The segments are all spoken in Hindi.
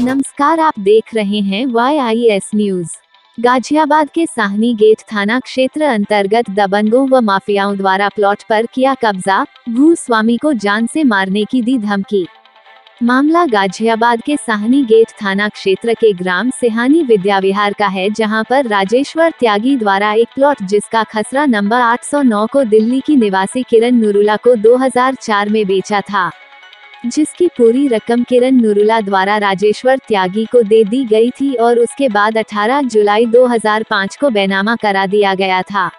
नमस्कार, आप देख रहे हैं YIS न्यूज। गाजियाबाद के साहनी गेट थाना क्षेत्र अंतर्गत दबंगों व माफियाओं द्वारा प्लॉट पर किया कब्जा, भूस्वामी को जान से मारने की दी धमकी। मामला गाजियाबाद के साहनी गेट थाना क्षेत्र के ग्राम सिहानी विद्या विहार का है, जहां पर राजेश्वर त्यागी द्वारा एक प्लॉट जिसका खसरा नंबर 809 को दिल्ली की निवासी किरण नुरुला को 2004 में बेचा था, जिसकी पूरी रकम किरण नुरुला द्वारा राजेश्वर त्यागी को दे दी गई थी और उसके बाद 18 जुलाई 2005 को बैनामा करा दिया गया था।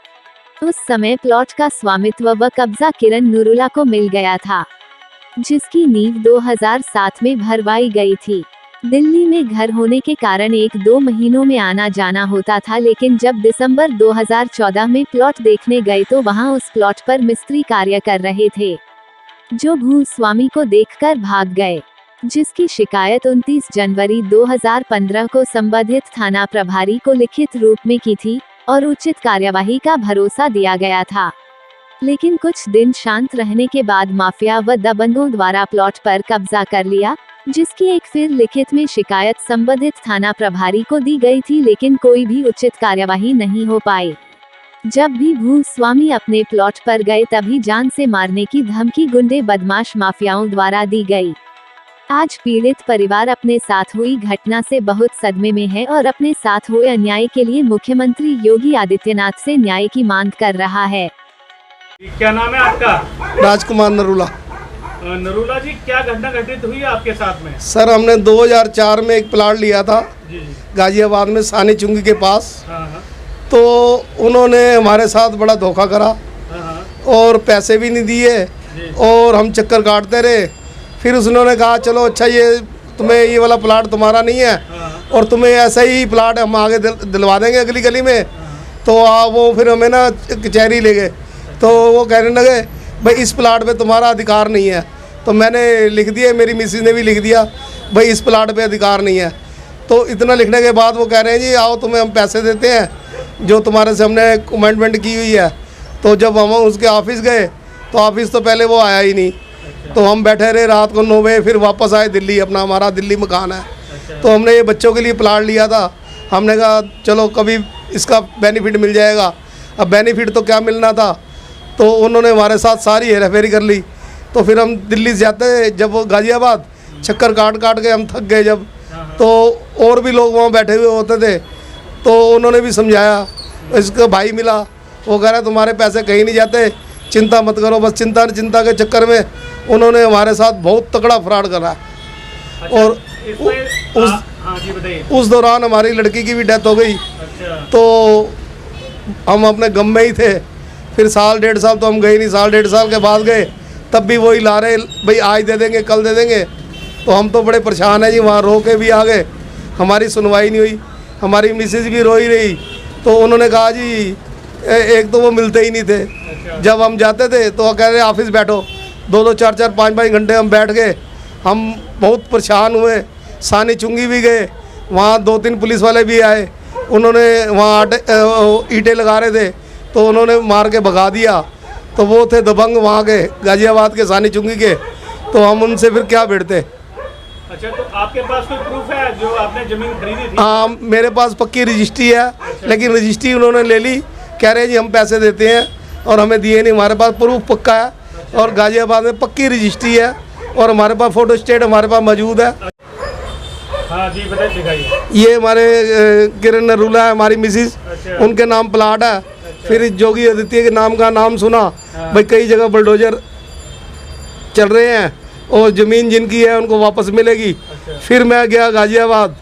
उस समय प्लॉट का स्वामित्व व कब्जा किरण नुरुला को मिल गया था, जिसकी नींव 2007 में भरवाई गई थी। दिल्ली में घर होने के कारण 1-2 महीनों में आना जाना होता था, लेकिन जब दिसंबर 2014 में प्लॉट देखने गए तो वहां उस प्लॉट पर मिस्त्री कार्य कर रहे थे, जो भूस्वामी को देखकर भाग गए, जिसकी शिकायत 29 जनवरी 2015 को संबंधित थाना प्रभारी को लिखित रूप में की थी और उचित कार्यवाही का भरोसा दिया गया था। लेकिन कुछ दिन शांत रहने के बाद माफिया व दबंगों द्वारा प्लॉट पर कब्जा कर लिया, जिसकी एक फिर लिखित में शिकायत संबंधित थाना प्रभारी को दी गई थी, लेकिन कोई भी उचित कार्यवाही नहीं हो पाई। जब भी भूस्वामी अपने प्लॉट पर गए तभी जान से मारने की धमकी गुंडे बदमाश माफियाओं द्वारा दी गई। आज पीड़ित परिवार अपने साथ हुई घटना से बहुत सदमे में है और अपने साथ हुए अन्याय के लिए मुख्यमंत्री योगी आदित्यनाथ से न्याय की मांग कर रहा है। क्या नाम है आपका? राजकुमार नरूला। नरूला जी, क्या घटना घटित हुई है आपके साथ में? सर, हमने 2004 में एक प्लाट लिया था जी। गाजियाबाद में सानी चुंगी के पास। हाँ। तो उन्होंने हमारे साथ बड़ा धोखा करा और पैसे भी नहीं दिए और हम चक्कर काटते रहे। फिर उन्होंने कहा चलो अच्छा, ये तुम्हें ये वाला प्लाट तुम्हारा नहीं है और तुम्हें ऐसा ही प्लाट हम आगे दिलवा देंगे अगली गली में। तो वो फिर हमें ना कचहरी ले गए, तो वो कहने लगे भाई इस प्लाट पे तुम्हारा अधिकार नहीं है। तो मैंने लिख दिया, मेरी मिसेज ने भी लिख दिया भाई इस प्लाट पे अधिकार नहीं है। तो इतना लिखने के बाद वो कह रहे हैं जी आओ तुम्हें हम पैसे देते हैं जो तुम्हारे से हमने कमेंटमेंट की हुई है। तो जब हम उसके ऑफिस गए तो ऑफिस तो पहले वो आया ही नहीं। तो हम बैठे रहे रात को 9 बजे, फिर वापस आए दिल्ली, अपना हमारा दिल्ली मकान है। तो हमने ये बच्चों के लिए प्लाट लिया था, हमने कहा चलो कभी इसका बेनिफिट मिल जाएगा। अब बेनिफिट तो क्या मिलना था, तो उन्होंने हमारे साथ सारी हेराफेरी कर ली। तो फिर हम दिल्ली से जाते जब वो गाजियाबाद चक्कर काट के हम थक गए जब, तो और भी लोग वहाँ बैठे हुए होते थे, तो उन्होंने भी समझाया। इसका भाई मिला, वो कह रहा तुम्हारे पैसे कहीं नहीं जाते, चिंता मत करो। बस चिंता के चक्कर में उन्होंने हमारे साथ बहुत तगड़ा फ्रॉड करा। अच्छा, और उस दौरान हमारी लड़की की भी डेथ हो गई। अच्छा। तो हम अपने गम में ही थे। फिर 1-1.5 साल तो हम गए नहीं, 1-1.5 साल के बाद गए, तब भी वही ला रहे भाई आज दे देंगे कल दे देंगे। तो हम तो बड़े परेशान हैं जी, वहाँ रो के भी आ गए, हमारी सुनवाई नहीं हुई। हमारी मिसेज भी रोई रही, तो उन्होंने कहा जी एक तो वो मिलते ही नहीं थे। अच्छा। जब हम जाते थे तो वो कह रहे ऑफिस बैठो, 2-2, 4-4, 5-5 घंटे हम बैठ गए। हम बहुत परेशान हुए, सानी चुंगी भी गए, वहाँ 2-3 पुलिस वाले भी आए। उन्होंने वहाँ ईंटें लगा रहे थे, तो उन्होंने मार के भगा दिया। तो वो थे दबंग वहाँ के गाजियाबाद के सानी चुंगी के, तो हम उनसे फिर क्या भिड़ते। अच्छा, तो आपके पास कोई प्रूफ है जो आपने जमीन खरीदी थी? हाँ, मेरे पास पक्की रजिस्ट्री है। अच्छा। लेकिन रजिस्ट्री उन्होंने ले ली, कह रहे हैं जी हम पैसे देते हैं और हमें दिए नहीं। हमारे पास प्रूफ पक्का है। अच्छा। और गाजियाबाद में पक्की रजिस्ट्री है और हमारे पास फोटो स्टेट हमारे पास मौजूद है। हाँ जी, बताइए, दिखाइए। ये हमारे किरण नरूला है, हमारी मिसिज। अच्छा। उनके नाम प्लाट है। अच्छा। फिर जोगी आदित्य के नाम का नाम सुना। हाँ। भाई कई जगह बुलडोजर चल रहे हैं और ज़मीन जिनकी है उनको वापस मिलेगी। अच्छा। फिर मैं गया गाजियाबाद।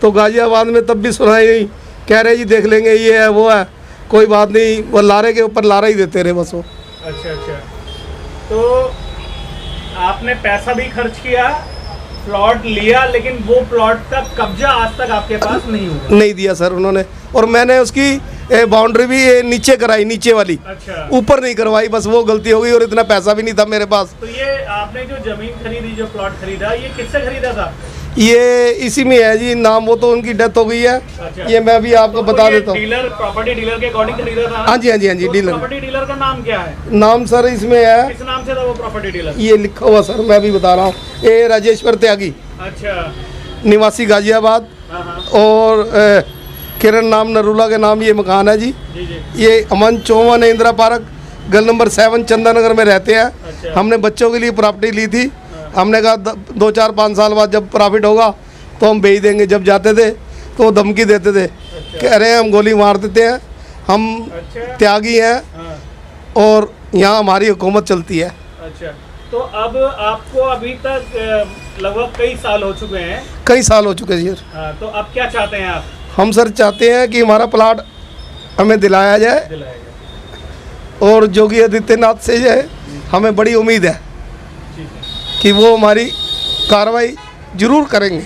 तो गाजियाबाद में तब भी सुनाई नहीं, कह रहे जी देख लेंगे, ये है वो है, कोई बात नहीं। वो लारे के ऊपर लारा ही देते रहे बस वो। अच्छा। तो आपने पैसा भी खर्च किया, प्लॉट लिया, लेकिन वो प्लॉट का कब्जा आज तक आपके पास नहीं हुआ? नहीं दिया सर उन्होंने। और मैंने उसकी बाउंड्री भी नीचे कराई, नीचे वाली। अच्छा। ऊपर नहीं करवाई, बस वो गलती हो गई और इतना पैसा भी नहीं था मेरे पास। तो ये आपने जो जमीन खरीदी, जो प्लॉट खरीदा, ये किससे खरीदा था? ये इसी में है जी, नाम वो तो उनकी डेथ हो गई है। अच्छा। ये मैं भी आपको बता देता हूँ। डीलर, प्रॉपर्टी डीलर के अकॉर्डिंग खरीदा था? हाँ जी डीलर। प्रॉपर्टी डीलर का नाम क्या है? नाम सर इसमें है, किस नाम से था वो प्रॉपर्टी डीलर? ये लिखा हुआ सर, मैं भी बता रहा हूँ, ये राजेश्वर त्यागी। अच्छा। निवासी गाजियाबाद। हाँ हाँ और किरण नाम नरूला के नाम ये मकान है जी। जी जी। ये अमन चौवन है, इंदिरा पार्क, गल नंबर 7, चंदानगर में रहते हैं। अच्छा। हमने बच्चों के लिए प्रॉपर्टी ली थी। हमने कहा 2, 4, 5 साल बाद जब प्रॉफिट होगा तो हम बेच देंगे। जब जाते थे तो वो धमकी देते थे, कह रहे हैं हम गोली मार देते हैं, हम अच्छा। त्यागी हैं हाँ। और यहाँ हमारी हुकूमत चलती है। अच्छा, तो अब आपको अभी तक लगभग कई साल हो चुके हैं। कई साल हो चुके हैं सर। हाँ, तो अब क्या चाहते हैं आप? हम सर चाहते हैं कि हमारा प्लाट हमें दिलाया जाए दिलाएगा। और योगी आदित्यनाथ से जो है हमें बड़ी उम्मीद है ठीक है। कि वो हमारी कार्रवाई ज़रूर करेंगे।